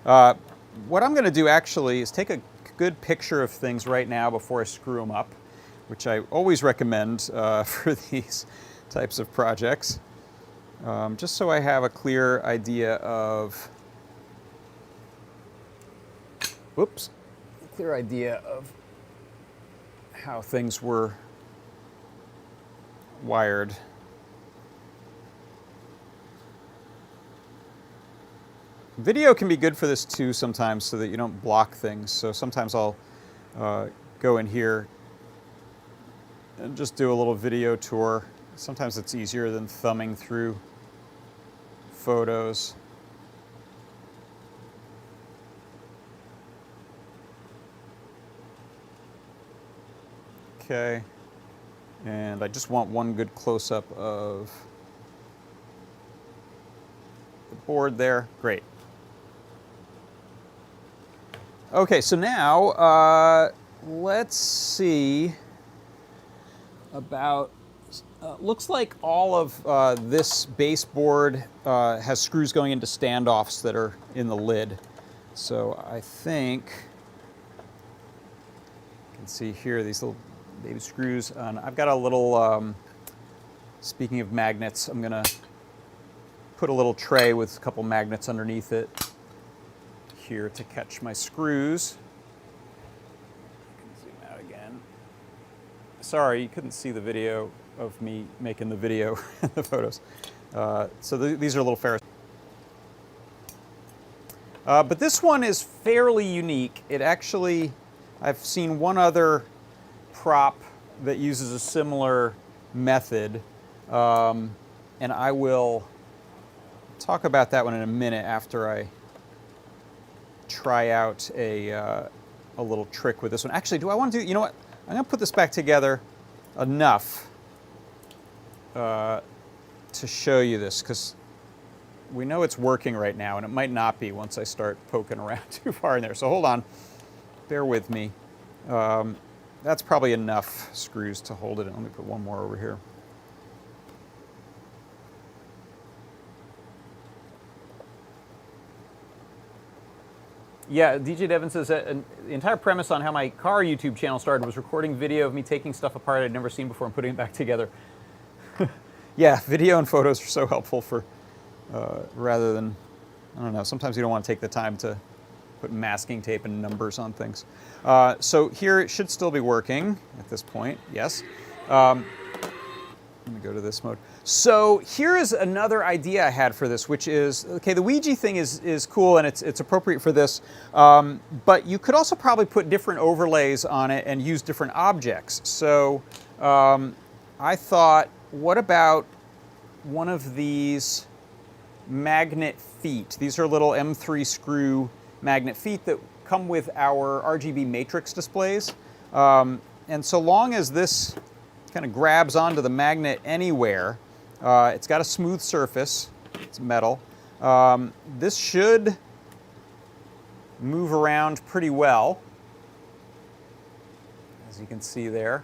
What I'm going to do actually is take a good picture of things right now before I screw them up, which I always recommend for these types of projects, just so I have a clear idea of, how things were wired. Video can be good for this too sometimes, so that you don't block things. So sometimes I'll go in here and just do a little video tour. Sometimes it's easier than thumbing through photos. Okay, and I just want one good close-up of the board there. Great. Okay, so now let's see about, looks like all of this baseboard has screws going into standoffs that are in the lid. So I think you can see here these little baby screws. And I've got a little, speaking of magnets, I'm gonna put a little tray with a couple magnets underneath it here to catch my screws. You can zoom out again. Sorry, you couldn't see the video of me making the video, the photos. So these are little Ferris. But this one is fairly unique. It actually, I've seen one other prop that uses a similar method, and I will talk about that one in a minute after I try out a little trick with this one. Actually, do I want to do, you know what? I'm going to put this back together enough to show you this, because we know it's working right now, and it might not be once I start poking around too far in there. So hold on, bear with me. That's probably enough screws to hold it in. Let me put one more over here. Yeah, DJ Devin says that the entire premise on how my car YouTube channel started was recording video of me taking stuff apart I'd never seen before and putting it back together. Yeah, video and photos are so helpful for, rather than, I don't know, sometimes you don't want to take the time to put masking tape and numbers on things. So here it should still be working at this point, yes. Let me go to this mode. So here is another idea I had for this, which is, okay, the Ouija thing is cool and it's appropriate for this, but you could also probably put different overlays on it and use different objects. So I thought, what about one of these magnet feet? These are little M3 screw magnet feet that come with our RGB matrix displays. And so long as this kind of grabs onto the magnet anywhere, it's got a smooth surface, it's metal. This should move around pretty well, as you can see there.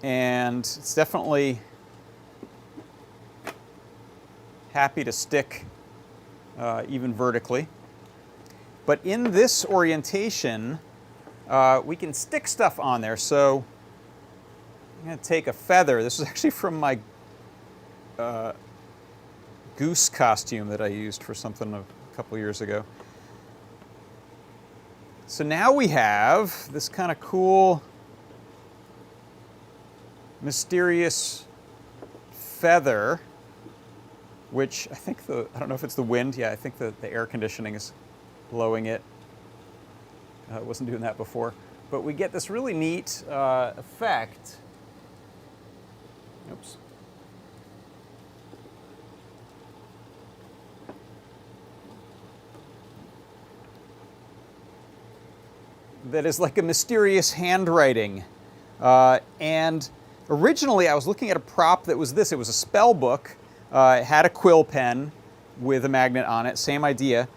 And it's definitely happy to stick even vertically. But in this orientation, we can stick stuff on there. So I'm going to take a feather. This is actually from my goose costume that I used for something a couple years ago. So now we have this kind of cool, mysterious feather, which I think I don't know if it's the wind. Yeah, I think the air conditioning is blowing it. It wasn't doing that before. But we get this really neat effect. Oops. That is like a mysterious handwriting. And originally I was looking at a prop that was this. It was a spell book. It had a quill pen with a magnet on it, same idea,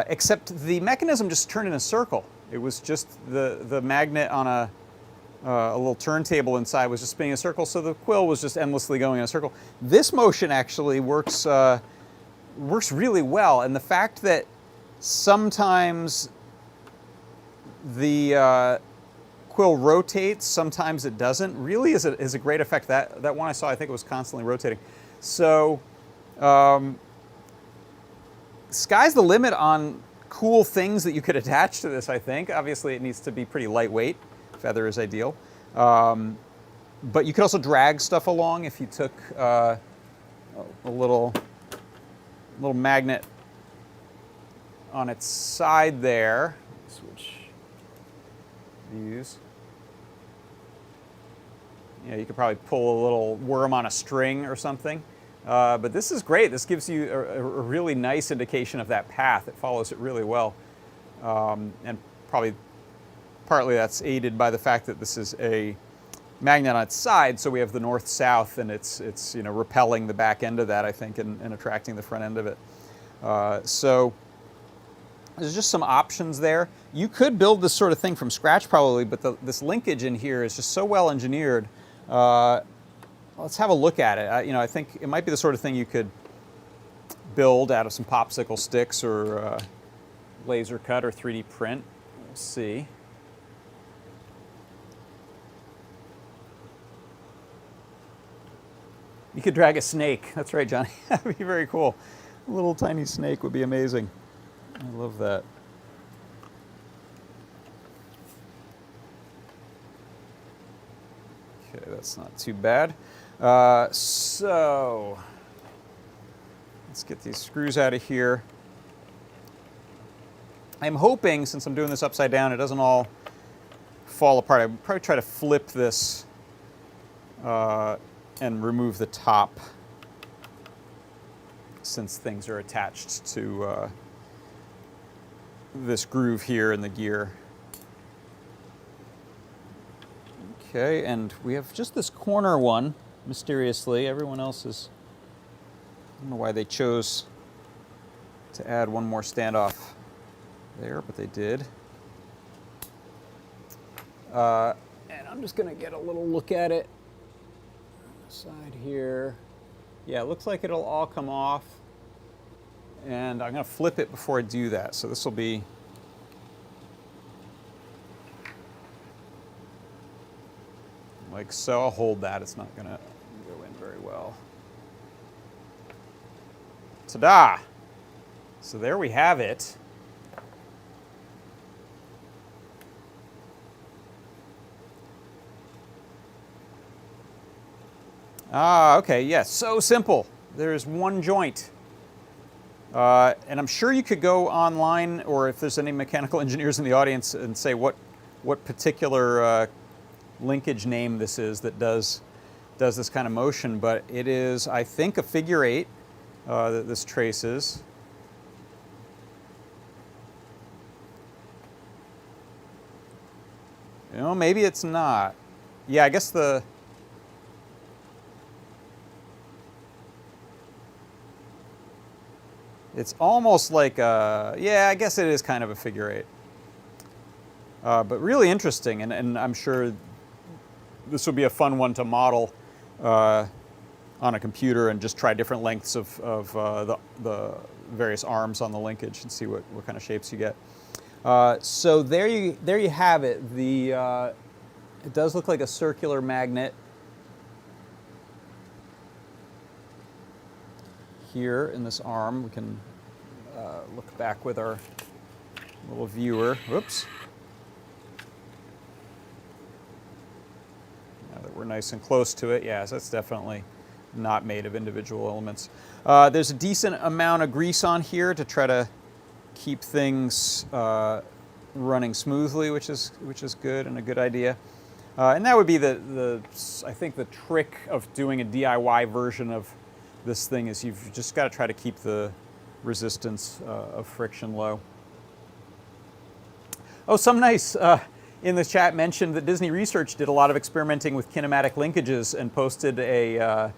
except the mechanism just turned in a circle. It was just the magnet on a little turntable inside was just spinning a circle, so the quill was just endlessly going in a circle. This motion actually works really well, and the fact that sometimes the quill rotates, sometimes it doesn't, really is a great effect. That one I saw, I think it was constantly rotating. So sky's the limit on cool things that you could attach to this, I think. Obviously, it needs to be pretty lightweight. Feather is ideal. But you could also drag stuff along if you took a little magnet on its side there. Switch views. You know, you could probably pull a little worm on a string or something. But this is great. This gives you a really nice indication of that path. It follows it really well. And probably partly that's aided by the fact that this is a magnet on its side, so we have the north-south, and it's you know, repelling the back end of that, I think, and attracting the front end of it. So there's just some options there. You could build this sort of thing from scratch probably, but this linkage in here is just so well engineered. Let's have a look at it. You know, I think it might be the sort of thing you could build out of some popsicle sticks or laser cut or 3D print. We'll see. You could drag a snake. That's right, Johnny. That'd be very cool. A little tiny snake would be amazing. I love that. Okay, that's not too bad. So let's get these screws out of here. I'm hoping, since I'm doing this upside down, it doesn't all fall apart. I'd probably try to flip this and remove the top, since things are attached to this groove here in the gear. Okay, and we have just this corner one, mysteriously. Everyone else is, I don't know why they chose to add one more standoff there, but they did. And I'm just gonna get a little look at it. Side here. Yeah, it looks like it'll all come off. And I'm gonna flip it before I do that. So this will be like so. I'll hold that. It's not gonna go in very well. Ta-da! So there we have it. Ah, okay, yes, so simple. There's one joint. And I'm sure you could go online, or if there's any mechanical engineers in the audience, and say what particular linkage name this is that does this kind of motion. But it is, I think, a figure 8 that this traces. You know, maybe it's not. Yeah, I guess it's almost like a, yeah, I guess it is kind of a figure 8. But really interesting, and I'm sure this will be a fun one to model on a computer and just try different lengths of the various arms on the linkage and see what kind of shapes you get. So there you have it. It does look like a circular magnet here in this arm. We can look back with our little viewer. Whoops. Now that we're nice and close to it, yeah, so that's definitely not made of individual elements. There's a decent amount of grease on here to try to keep things running smoothly, which is good and a good idea. And that would be I think the trick of doing a DIY version of this thing is you've just got to try to keep the resistance of friction low. Oh, some nice in the chat mentioned that Disney Research did a lot of experimenting with kinematic linkages and posted a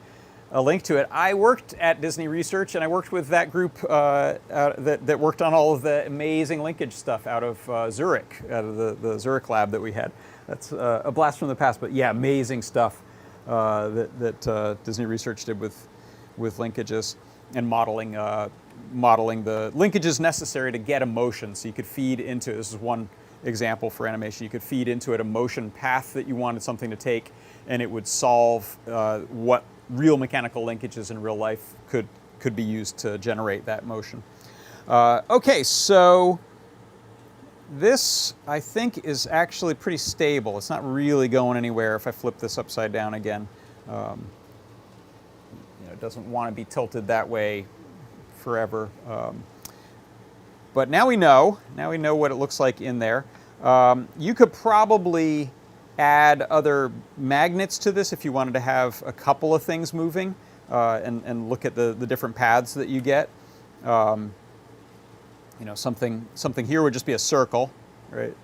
link to it. I worked at Disney Research, and I worked with that group that worked on all of the amazing linkage stuff out of Zurich, out of the Zurich lab that we had. That's a blast from the past, but yeah, amazing stuff that Disney Research did with linkages and modeling the linkages necessary to get a motion. So you could feed into, this is one example for animation, you could feed into it a motion path that you wanted something to take, and it would solve what real mechanical linkages in real life could be used to generate that motion. Okay, so this, I think, is actually pretty stable. It's not really going anywhere if I flip this upside down again. It doesn't want to be tilted that way forever. But now we know what it looks like in there. You could probably add other magnets to this if you wanted to have a couple of things moving and look at the different paths that you get. You know, something here would just be a circle, right?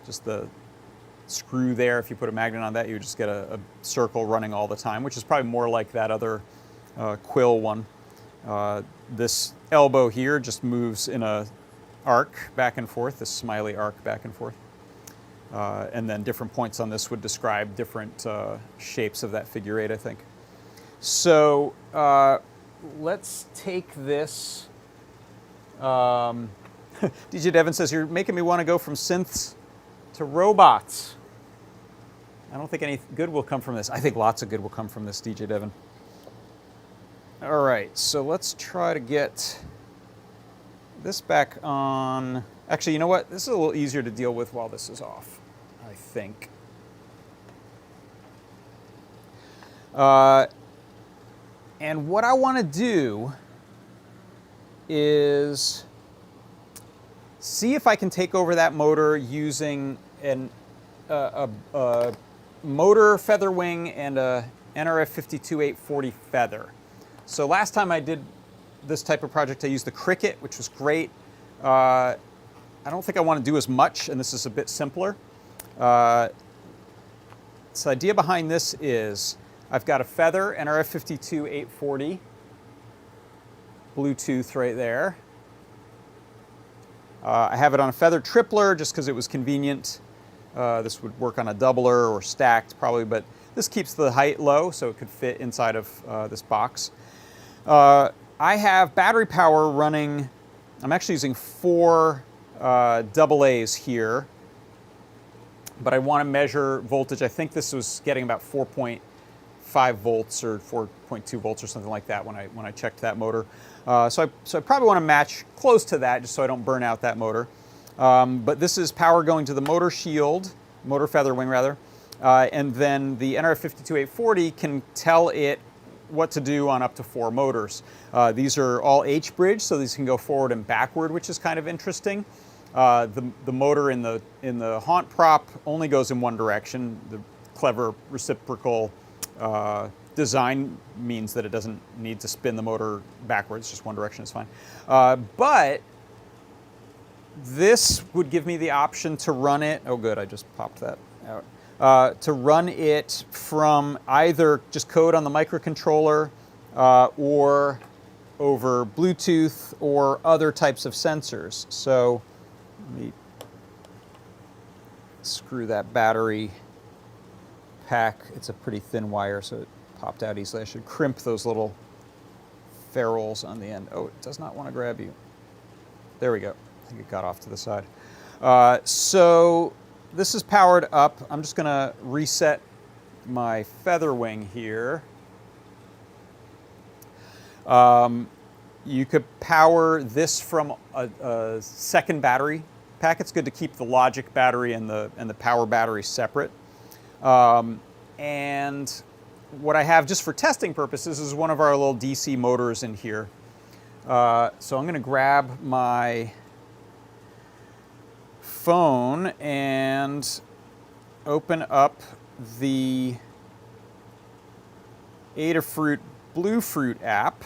Just the screw there. If you put a magnet on that, you would just get a circle running all the time, which is probably more like that other quill one. This elbow here just moves in a arc back and forth, this smiley arc back and forth. And then different points on this would describe different shapes of that figure eight, I think. So let's take this. DJ Devon says, you're making me want to go from synths to robots. I don't think any good will come from this. I think lots of good will come from this, DJ Devon. All right, so let's try to get this back on. Actually, you know what? This is a little easier to deal with while this is off, I think. And what I want to do is see if I can take over that motor using a motor feather wing and a NRF 52840 feather. So last time I did this type of project, I used the Cricket, which was great. I don't think I want to do as much, and this is a bit simpler. So the idea behind this is I've got a feather, NRF 52840, Bluetooth right there. I have it on a feather tripler just because it was convenient. This would work on a doubler or stacked probably, but this keeps the height low so it could fit inside of this box. I have battery power running. I'm actually using 4 AA's here, but I want to measure voltage. I think this was getting about 4.5 volts or 4.2 volts or something like that when I checked that motor. So I probably want to match close to that just so I don't burn out that motor. But this is power going to the motor shield, motor feather wing rather, and then the NRF 52840 can tell it what to do on up to 4 motors. These are all H-bridge, so these can go forward and backward, which is kind of interesting. The motor in the haunt prop only goes in one direction. The clever reciprocal design means that it doesn't need to spin the motor backwards, just one direction is fine. But this would give me the option to run it, oh good, I just popped that out, to run it from either just code on the microcontroller or over Bluetooth or other types of sensors. So let me screw that battery pack. It's a pretty thin wire, so it popped out easily. I should crimp those little ferrules on the end. Oh, it does not want to grab you. There we go. I think it got off to the side. So this is powered up. I'm just going to reset my feather wing here. You could power this from a second battery pack. It's good to keep the logic battery and the power battery separate. And what I have just for testing purposes is one of our little DC motors in here. So I'm going to grab my phone and open up the Adafruit Bluefruit app.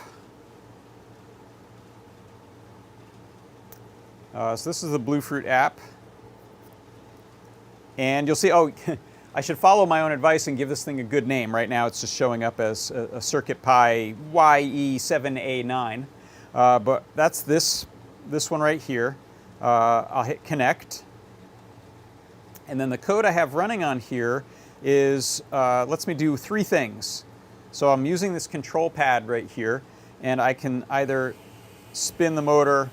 So this is the Bluefruit app. And you'll see, oh, I should follow my own advice and give this thing a good name. Right now it's just showing up as a Circuit Pi YE7A9. But that's this one right here. I'll hit connect. And then the code I have running on here is, lets me do 3 things. So I'm using this control pad right here, and I can either spin the motor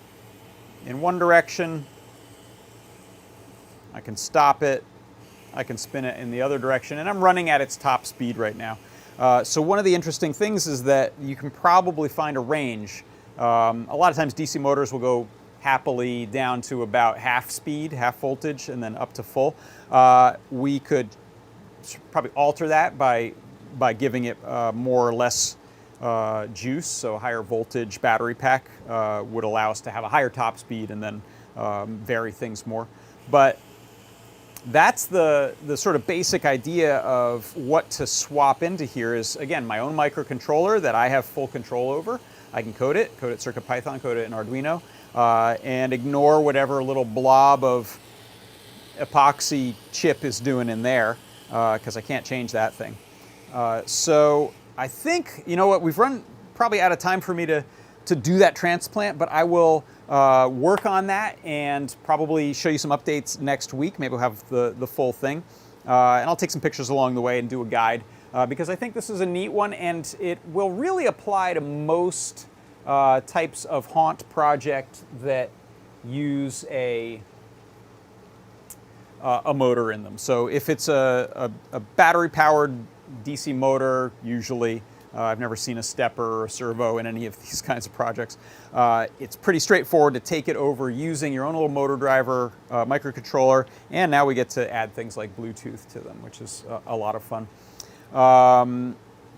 in one direction, I can stop it, I can spin it in the other direction, and I'm running at its top speed right now. So one of the interesting things is that you can probably find a range. A lot of times DC motors will go happily down to about half speed, half voltage, and then up to full. We could probably alter that by giving it more or less juice. So a higher voltage battery pack would allow us to have a higher top speed and then vary things more. But that's the sort of basic idea of what to swap into here is, again, my own microcontroller that I have full control over. I can code it CircuitPython, code it in Arduino, and ignore whatever little blob of epoxy chip is doing in there, because I can't change that thing. So I think, you know what, we've run probably out of time for me to do that transplant, but I will work on that and probably show you some updates next week. Maybe we'll have the full thing. And I'll take some pictures along the way and do a guide, because I think this is a neat one, and it will really apply to most types of haunt project that use a motor in them. So if it's a battery-powered DC motor, usually, I've never seen a stepper or a servo in any of these kinds of projects. It's pretty straightforward to take it over using your own little motor driver microcontroller, and now we get to add things like Bluetooth to them, which is a lot of fun.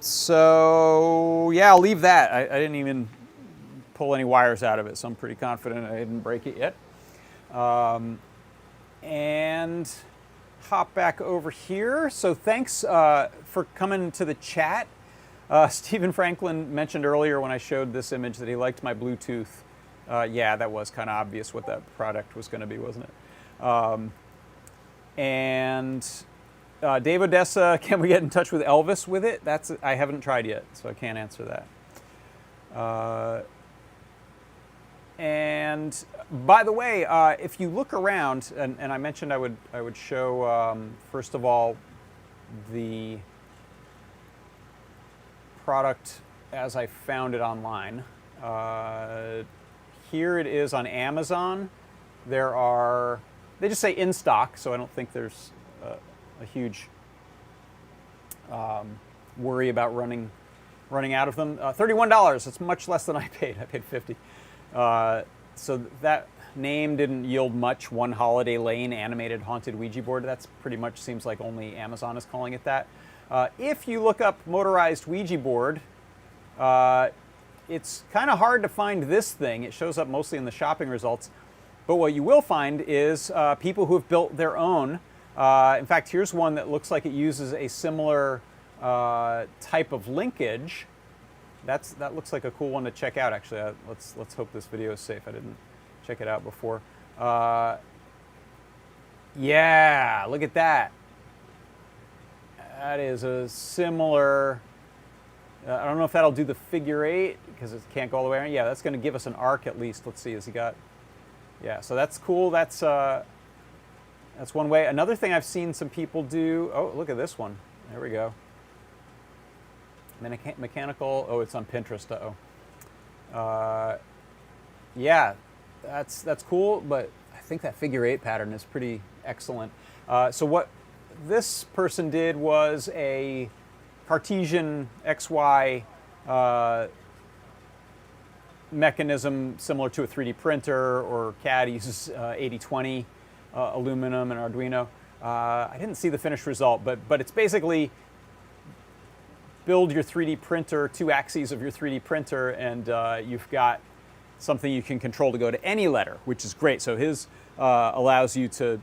So yeah, I'll leave that. I didn't even pull any wires out of it, so I'm pretty confident I didn't break it yet. And hop back over here. So thanks for coming to the chat. Stephen Franklin mentioned earlier when I showed this image that he liked my Bluetooth. Yeah, that was kind of obvious what that product was going to be, wasn't it? And Dave Odessa, can we get in touch with Elvis with it? I haven't tried yet, so I can't answer that. And by the way, if you look around, and I mentioned I would show, first of all, the product as I found it online. Here it is on Amazon. They just say in stock, so I don't think there's a huge worry about running out of them. $31, it's much less than I paid. I paid $50. So that name didn't yield much. One Holiday Lane animated haunted Ouija board. That's pretty much seems like only Amazon is calling it that. If you look up motorized Ouija board, it's kind of hard to find this thing. It shows up mostly in the shopping results. But what you will find is people who have built their own. In fact, here's one that looks like it uses a similar type of linkage. That looks like a cool one to check out, actually. Let's hope this video is safe. I didn't check it out before. Yeah, look at that. That is a similar, I don't know if that'll do the figure 8 because it can't go all the way around. Yeah, that's going to give us an arc at least. Let's see, has he got, yeah, so that's cool. That's one way. Another thing I've seen some people do, oh, look at this one. There we go. Mechanical, oh, it's on Pinterest, yeah, that's cool, but I think that figure 8 pattern is pretty excellent. So what this person did was a Cartesian XY mechanism similar to a 3D printer, or CAD uses 8020 aluminum and Arduino. I didn't see the finished result, but it's basically build your 3D printer, 2 axes of your 3D printer, and you've got something you can control to go to any letter, which is great. So his allows you to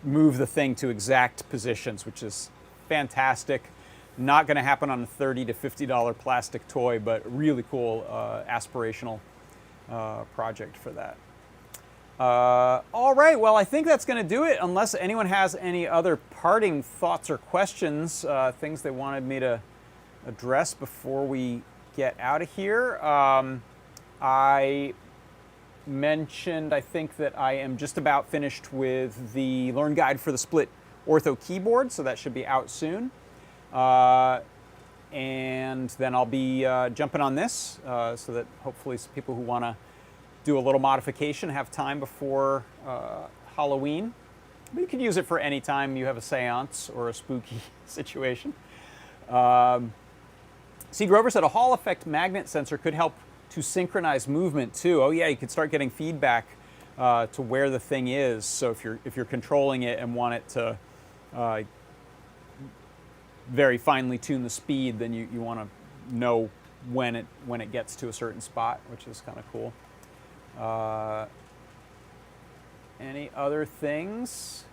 move the thing to exact positions, which is fantastic. Not going to happen on a $30 to $50 plastic toy, but really cool aspirational project for that. All right, well, I think that's going to do it, unless anyone has any other parting thoughts or questions, things they wanted me to address before we get out of here. I mentioned, I think, that I am just about finished with the Learn Guide for the Split Ortho keyboard, so that should be out soon. And then I'll be jumping on this so that hopefully some people who want to do a little modification have time before Halloween. But you could use it for any time you have a seance or a spooky situation. See, Grover said a Hall effect magnet sensor could help to synchronize movement too. Oh yeah, you could start getting feedback to where the thing is. So if you're controlling it and want it to very finely tune the speed, then you want to know when it gets to a certain spot, which is kind of cool. Any other things?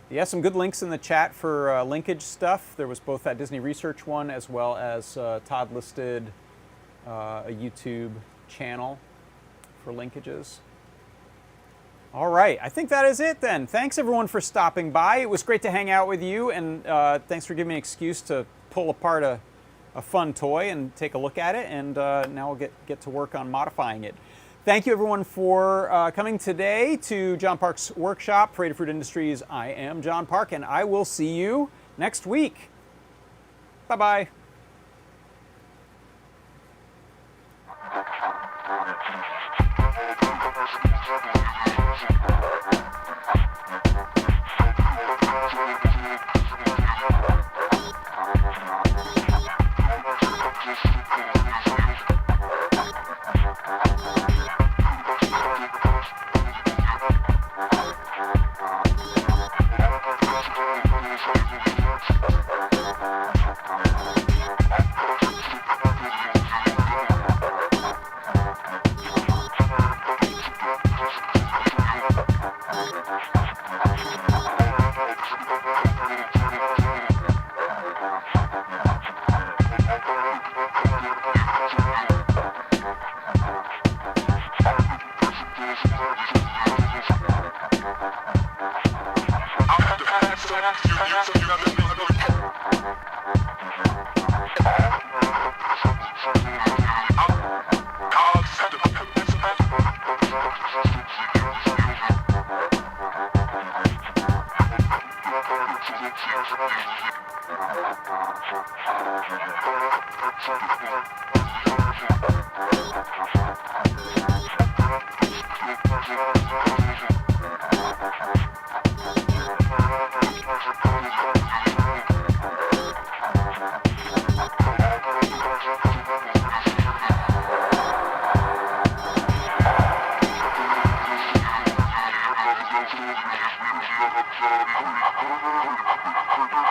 Yeah, some good links in the chat for linkage stuff. There was both that Disney Research one as well as Todd listed a YouTube channel for linkages. All right, I think that is it then. Thanks everyone for stopping by. It was great to hang out with you, and thanks for giving me an excuse to pull apart a fun toy and take a look at it, and now we'll get to work on modifying it. Thank you everyone for coming today to John Park's workshop for Adafruit Industries. I am John Park, and I will see you next week. Bye-bye.